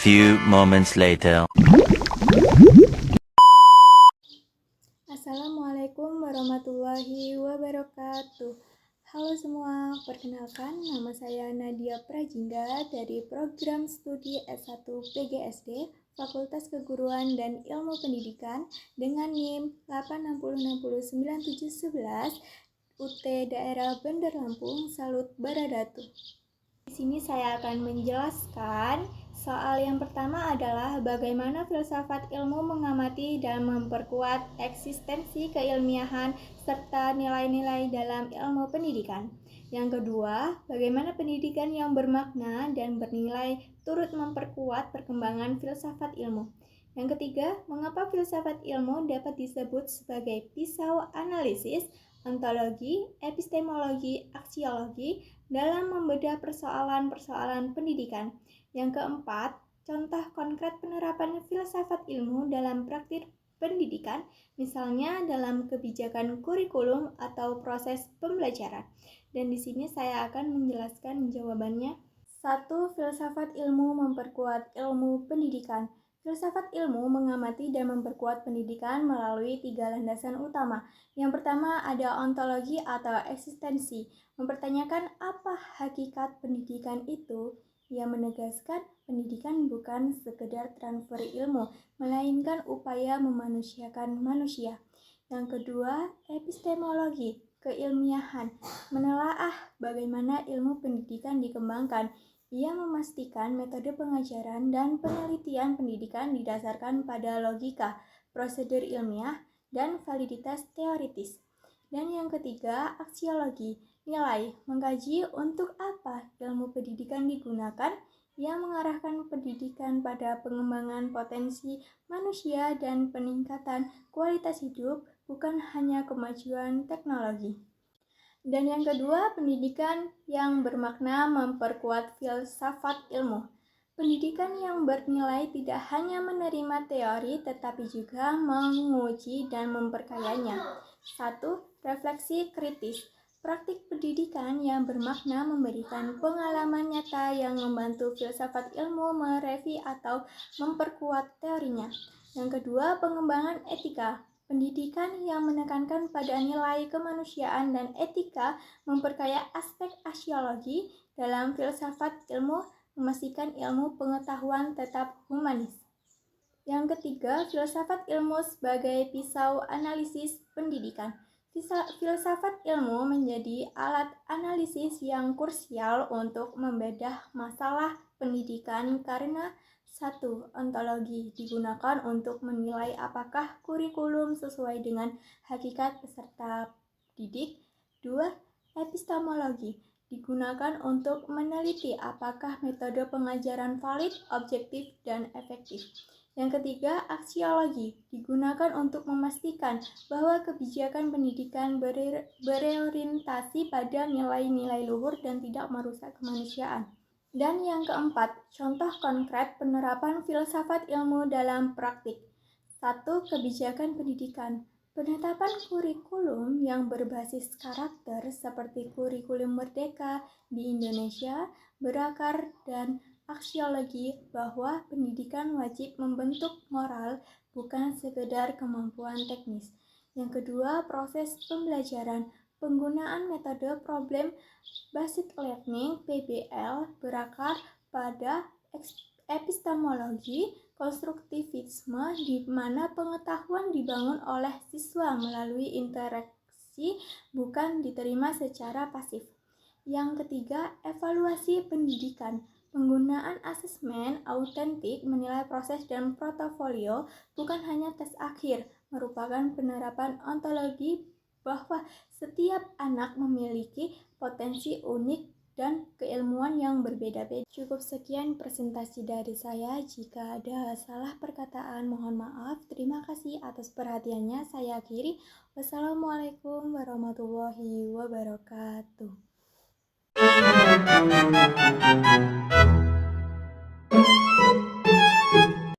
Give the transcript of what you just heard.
few moments later. Assalamualaikum warahmatullahi wabarakatuh. Halo semua, perkenalkan nama saya Nadia Prajinda dari program studi S1 PGSD Fakultas Keguruan dan Ilmu Pendidikan dengan NIM 860609711 UT Daerah Bandar Lampung, Salut Baradatu. Di sini saya akan menjelaskan soal yang pertama adalah bagaimana filsafat ilmu mengamati dan memperkuat eksistensi keilmiahan serta nilai-nilai dalam ilmu pendidikan. Yang kedua, bagaimana pendidikan yang bermakna dan bernilai turut memperkuat perkembangan filsafat ilmu. Yang ketiga, mengapa filsafat ilmu dapat disebut sebagai pisau analisis, ontologi, epistemologi, aksiologi dalam membedah persoalan-persoalan pendidikan. Yang keempat, contoh konkret penerapan filsafat ilmu dalam praktik pendidikan, misalnya dalam kebijakan kurikulum atau proses pembelajaran. Dan di sini saya akan menjelaskan jawabannya. 1. Filsafat ilmu memperkuat ilmu pendidikan. Filsafat ilmu mengamati dan memperkuat pendidikan melalui 3 landasan utama. Yang pertama ada ontologi atau eksistensi, mempertanyakan apa hakikat pendidikan itu. Ia menegaskan pendidikan bukan sekedar transfer ilmu, melainkan upaya memanusiakan manusia. Yang kedua, epistemologi, keilmiahan, menelaah bagaimana ilmu pendidikan dikembangkan. Ia memastikan metode pengajaran dan penelitian pendidikan didasarkan pada logika, prosedur ilmiah, dan validitas teoritis. Dan yang ketiga, aksiologi, nilai, mengkaji untuk apa ilmu pendidikan digunakan. Ia mengarahkan pendidikan pada pengembangan potensi manusia dan peningkatan kualitas hidup, bukan hanya kemajuan teknologi. Dan yang kedua, pendidikan yang bermakna memperkuat filsafat ilmu. Pendidikan yang bernilai tidak hanya menerima teori, tetapi juga menguji dan memperkayanya. 1. Refleksi kritis. Praktik pendidikan yang bermakna memberikan pengalaman nyata yang membantu filsafat ilmu merevi atau memperkuat teorinya. Yang kedua, pengembangan etika. Pendidikan yang menekankan pada nilai kemanusiaan dan etika memperkaya aspek aksiologi dalam filsafat ilmu, memastikan ilmu pengetahuan tetap humanis. Yang ketiga, filsafat ilmu sebagai pisau analisis pendidikan. Filsafat ilmu menjadi alat analisis yang krusial untuk membedah masalah pendidikan karena 1. Ontologi digunakan untuk menilai apakah kurikulum sesuai dengan hakikat peserta didik. 2. Epistemologi digunakan untuk meneliti apakah metode pengajaran valid, objektif, dan efektif. Yang ketiga, aksiologi digunakan untuk memastikan bahwa kebijakan pendidikan berorientasi pada nilai-nilai luhur dan tidak merusak kemanusiaan. Dan yang keempat, contoh konkret penerapan filsafat ilmu dalam praktik. 1. Kebijakan pendidikan. Penetapan kurikulum yang berbasis karakter seperti kurikulum merdeka di Indonesia berakar dan aksiologi bahwa pendidikan wajib membentuk moral, bukan sekedar kemampuan teknis. Yang kedua, proses pembelajaran. Penggunaan metode problem based learning (PBL) berakar pada epistemologi konstruktivisme, di mana pengetahuan dibangun oleh siswa melalui interaksi, bukan diterima secara pasif. Yang ketiga, evaluasi pendidikan. Penggunaan asesmen autentik menilai proses dan portofolio, bukan hanya tes akhir, merupakan penerapan ontologi bahwa setiap anak memiliki potensi unik dan keilmuan yang berbeda-beda. Cukup sekian presentasi dari saya. Jika ada salah perkataan, mohon maaf. Terima kasih atas perhatiannya. Saya akhiri. Wassalamualaikum warahmatullahi wabarakatuh.